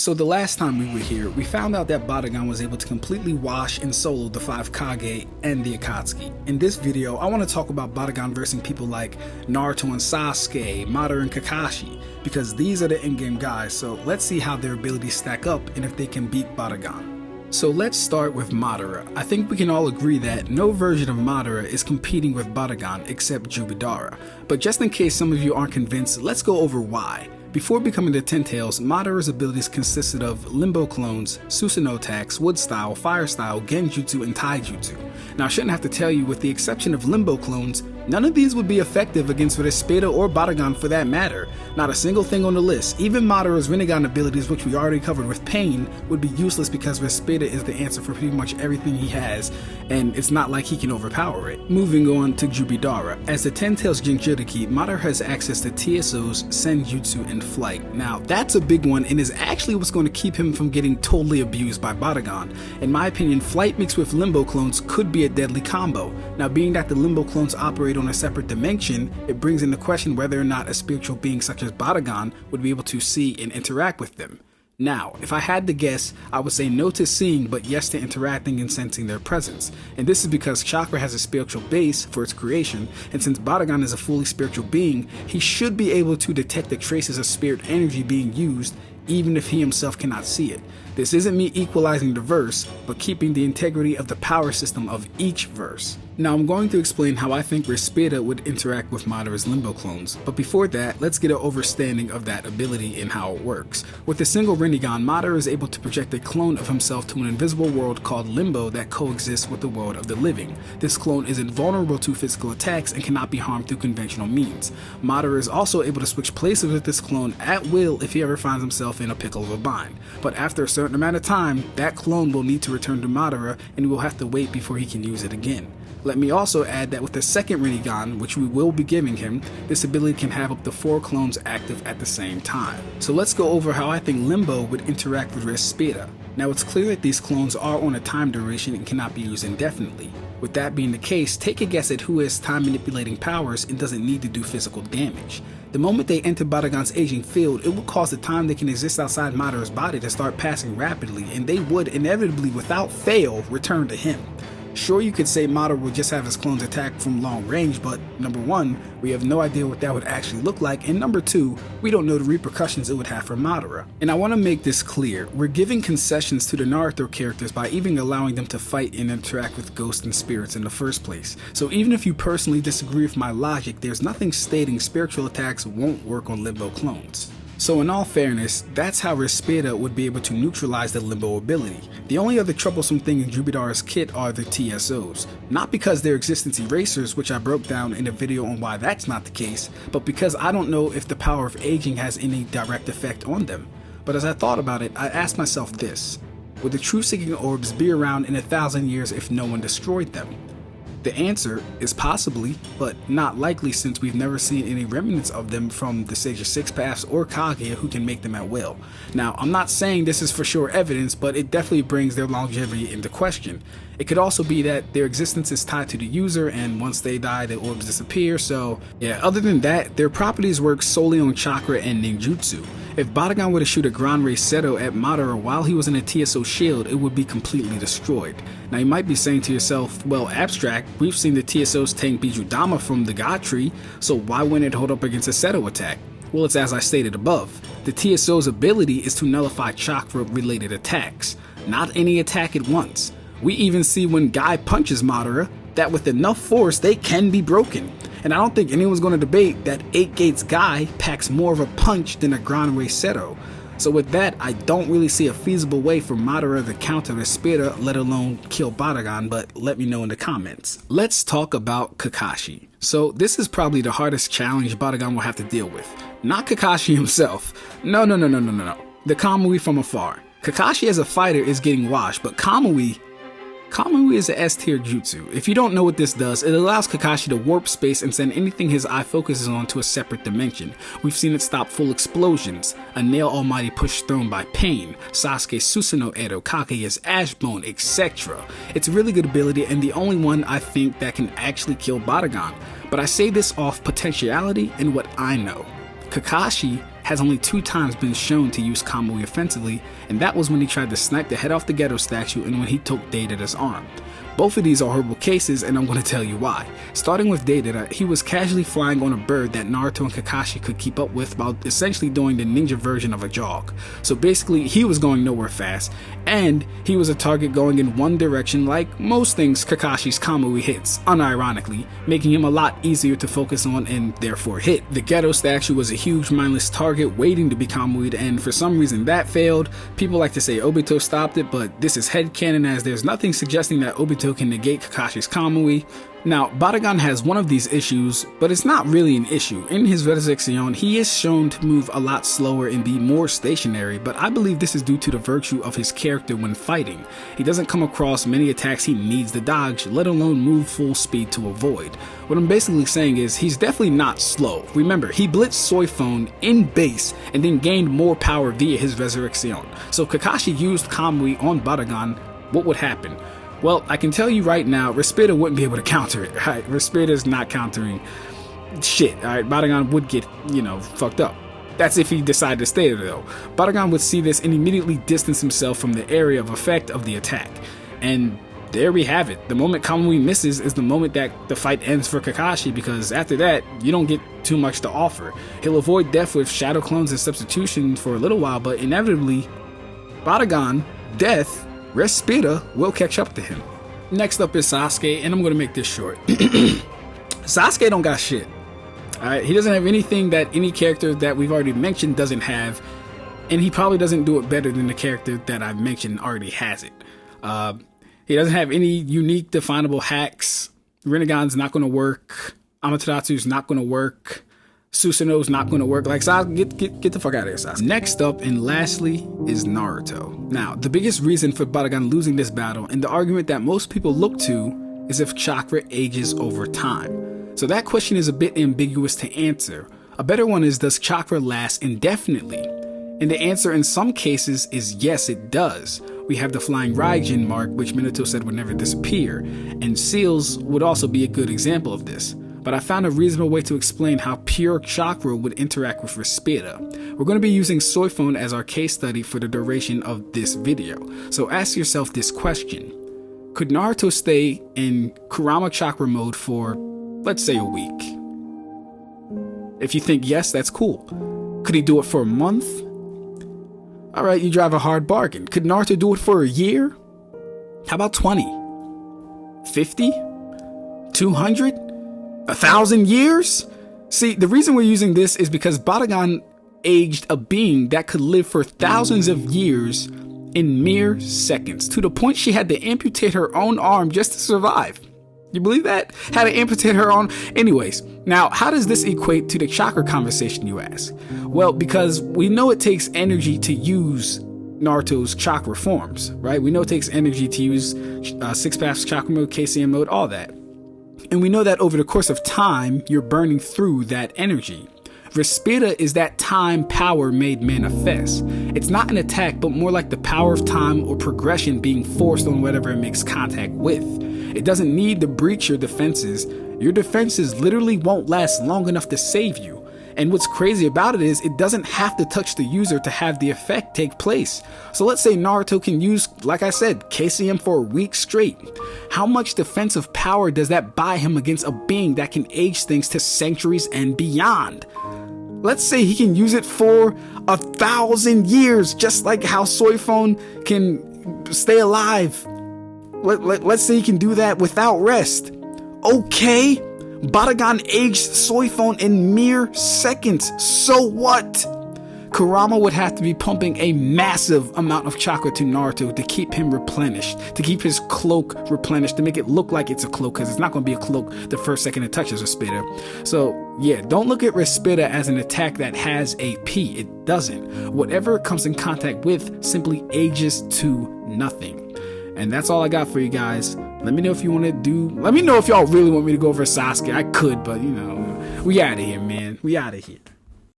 So the last time we were here, we found out that Barragan was able to completely wash and solo the 5 Kage and the Akatsuki. In this video, I want to talk about Barragan versing people like Naruto and Sasuke, Madara and Kakashi, because these are the in-game guys, so let's see how their abilities stack up and if they can beat Barragan. So let's start with Madara. I think we can all agree that no version of Madara is competing with Barragan except Jubidara, but just in case some of you aren't convinced, let's go over why. Before becoming the Ten Tails, Madara's abilities consisted of Limbo clones, Susanoo attacks, Wood Style, Fire Style, Genjutsu, and Taijutsu. Now I shouldn't have to tell you, with the exception of Limbo clones, none of these would be effective against Respira or Barragan for that matter. Not a single thing on the list. Even Madara's Rinnegan abilities, which we already covered with Pain, would be useless because Respira is the answer for pretty much everything he has, and it's not like he can overpower it. Moving on to Jubidara. As the Ten Tails Jinchuriki, Madara has access to TSO's Senjutsu and Flight. Now that's a big one and is actually what's going to keep him from getting totally abused by Barragan. In my opinion, Flight mixed with Limbo clones could be a deadly combo. Now being that the Limbo clones operate on a separate dimension, it brings into question whether or not a spiritual being such as Barragan would be able to see and interact with them. Now, if I had to guess, I would say no to seeing but yes to interacting and sensing their presence. And this is because Chakra has a spiritual base for its creation, and since Barragan is a fully spiritual being, he should be able to detect the traces of spirit energy being used even if he himself cannot see it. This isn't me equalizing the verse, but keeping the integrity of the power system of each verse. Now I'm going to explain how I think Respira would interact with Madara's Limbo clones, but before that, let's get an overstanding of that ability and how it works. With a single Rinnegan, Madara is able to project a clone of himself to an invisible world called Limbo that coexists with the world of the living. This clone is invulnerable to physical attacks and cannot be harmed through conventional means. Madara is also able to switch places with this clone at will if he ever finds himself in a pickle of a bind. But after a certain amount of time, that clone will need to return to Madara and he will have to wait before he can use it again. Let me also add that with the second Rinnegan, which we will be giving him, this ability can have up to 4 clones active at the same time. So let's go over how I think Limbo would interact with Respira. Now it's clear that these clones are on a time duration and cannot be used indefinitely. With that being the case, take a guess at who has time manipulating powers and doesn't need to do physical damage. The moment they enter Barragan's aging field, it will cause the time they can exist outside Madara's body to start passing rapidly, and they would inevitably, without fail, return to him. Sure, you could say Madara would just have his clones attack from long range, but number 1, we have no idea what that would actually look like, and number 2, we don't know the repercussions it would have for Madara. And I want to make this clear, we're giving concessions to the Naruto characters by even allowing them to fight and interact with ghosts and spirits in the first place. So even if you personally disagree with my logic, there's nothing stating spiritual attacks won't work on Limbo clones. So in all fairness, that's how Respira would be able to neutralize the Limbo ability. The only other troublesome thing in Jubidara's kit are the TSOs. Not because they're existence erasers, which I broke down in a video on why that's not the case, but because I don't know if the power of aging has any direct effect on them. But as I thought about it, I asked myself this: would the truth-seeking orbs be around in 1,000 years if no one destroyed them? The answer is possibly, but not likely, since we've never seen any remnants of them from the Sage of Six Paths or Kage who can make them at will. Now, I'm not saying this is for sure evidence, but it definitely brings their longevity into question. It could also be that their existence is tied to the user, and once they die, the orbs disappear, so yeah, other than that, their properties work solely on chakra and ninjutsu. If Barragan were to shoot a Gran Resetto at Madara while he was in a TSO shield, it would be completely destroyed. Now you might be saying to yourself, well, Ab-Stract, we've seen the TSOs tank Bijudama from the God Tree, so why wouldn't it hold up against a Seto attack? Well, it's as I stated above. The TSO's ability is to nullify chakra-related attacks, not any attack at once. We even see when Guy punches Madara that with enough force they can be broken. And I don't think anyone's going to debate that 8 Gates Guy packs more of a punch than a Gran Resetto. So with that, I don't really see a feasible way for Madara to counter Respira, let alone kill Barragan, but let me know in the comments. Let's talk about Kakashi. So this is probably the hardest challenge Barragan will have to deal with. Not Kakashi himself. No. The Kamui from afar. Kakashi as a fighter is getting washed, but Kamui is a S tier jutsu. If you don't know what this does, it allows Kakashi to warp space and send anything his eye focuses on to a separate dimension. We've seen it stop full explosions, a Nail Almighty push thrown by Pain, Sasuke Susanoo Edo, Kage's Ashbone, etc. It's a really good ability and the only one I think that can actually kill Barragan. But I say this off potentiality and what I know. Kakashi has only 2 times been shown to use Kamui offensively, and that was when he tried to snipe the head off the Ghetto statue and when he took Deidara's arm. Both of these are horrible cases, and I'm going to tell you why. Starting with Deidara, he was casually flying on a bird that Naruto and Kakashi could keep up with while essentially doing the ninja version of a jog. So basically, he was going nowhere fast, and he was a target going in one direction like most things Kakashi's Kamui hits, unironically, making him a lot easier to focus on and therefore hit. The Ghetto statue was a huge mindless target waiting to be Kamui'd, and for some reason that failed. People like to say Obito stopped it, but this is headcanon as there's nothing suggesting that Obito can negate Kakashi's Kamui. Now, Barragan has one of these issues, but it's not really an issue. In his Resurrection, he is shown to move a lot slower and be more stationary, but I believe this is due to the virtue of his character when fighting. He doesn't come across many attacks he needs to dodge, let alone move full speed to avoid. What I'm basically saying is he's definitely not slow. Remember, he blitzed Soifone in base and then gained more power via his Resurrection. So Kakashi used Kamui on Barragan, what would happen? Well, I can tell you right now, Respira wouldn't be able to counter it. Right? Respira's not countering shit. Alright, Barragan would get, fucked up. That's if he decided to stay there though. Barragan would see this and immediately distance himself from the area of effect of the attack. And there we have it. The moment Kamui misses is the moment that the fight ends for Kakashi, because after that, you don't get too much to offer. He'll avoid death with shadow clones and substitution for a little while, but inevitably, Barragan, death, Respira will catch up to him. Next up is Sasuke, and I'm going to make this short. Sasuke don't got shit. Alright, he doesn't have anything that any character that we've already mentioned doesn't have, and he probably doesn't do it better than the character that I've mentioned already has it. He doesn't have any unique definable hacks. Rinnegan's not going to work. Amataratsu's not going to work. Susanoo's not going to work. Like, get the fuck out of here, Sasuke. Next up and lastly is Naruto. Now, the biggest reason for Barragan losing this battle, and the argument that most people look to, is if Chakra ages over time. So that question is a bit ambiguous to answer. A better one is, does Chakra last indefinitely? And the answer in some cases is yes, it does. We have the flying Raijin mark, which Minato said would never disappear, and seals would also be a good example of this. But I found a reasonable way to explain how pure chakra would interact with Respira. We're going to be using Soifone as our case study for the duration of this video. So ask yourself this question. Could Naruto stay in Kurama chakra mode for, let's say, a week? If you think yes, that's cool. Could he do it for a month? Alright, you drive a hard bargain. Could Naruto do it for a year? How about 20? 50? 200? 1,000 years? See, the reason we're using this is because Barragan aged a being that could live for thousands of years in mere seconds, to the point she had to amputate her own arm just to survive. You believe that? Had to amputate her own. Anyways, now how does this equate to the chakra conversation, you ask? Well, because we know it takes energy to use Naruto's chakra forms, right? We know it takes energy to use Six Paths chakra mode, KCM mode, all that. And we know that over the course of time, you're burning through that energy. Respira is that time power made manifest. It's not an attack, but more like the power of time or progression being forced on whatever it makes contact with. It doesn't need to breach your defenses. Your defenses literally won't last long enough to save you. And what's crazy about it is it doesn't have to touch the user to have the effect take place. So let's say Naruto can use, like I said, KCM for a week straight. How much defensive power does that buy him against a being that can age things to centuries and beyond? Let's say he can use it for 1,000 years, just like how Soifone can stay alive. Let's say he can do that without rest. Okay, Barragan aged Soifone in mere seconds. So what? Kurama would have to be pumping a massive amount of chakra to Naruto to keep him replenished, to keep his cloak replenished, to make it look like it's a cloak, because it's not going to be a cloak the first second it touches Respira. So yeah, don't look at Respira as an attack that has AP. It doesn't. Whatever it comes in contact with simply ages to nothing. And that's all I got for you guys. Let me know if you want to let me know if y'all really want me to go over Sasuke. I could, but we out of here, man. We out of here.